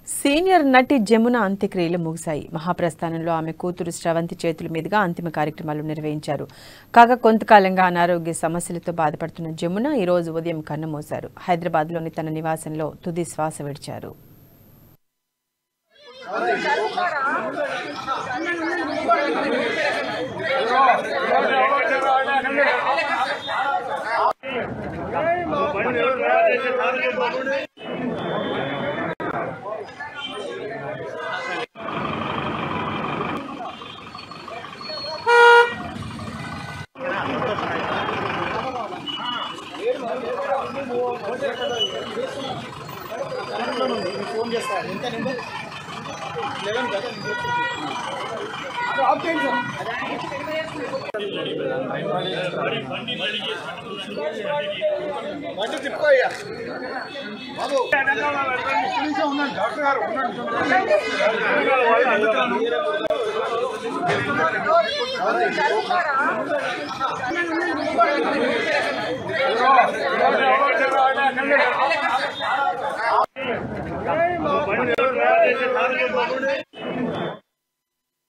Senior నటి జమున అంత్యక్రియలు ముగిశాయి. మహాప్రస్థానంలో ఆమె కూతురు శ్రవంతి చేతుల మీదుగా అంతిమ కార్యక్రమాలు నిర్వహించారు. కాగా కొంతకాలంగా అనారోగ్య సమస్యలతో బాధపడుతున్న జమున ఈ రోజు ఉదయం కన్నుమూశారు. హైదరాబాద్లోని తన నివాసంలో తుది శ్వాస విడిచారు. ఫోన్ చేస్తారు ఎంత నెంబర్ 11 కదా బండి తిప్పుకోయ్యా బాబు ఉండండి డాక్టర్ గారు ఉండండి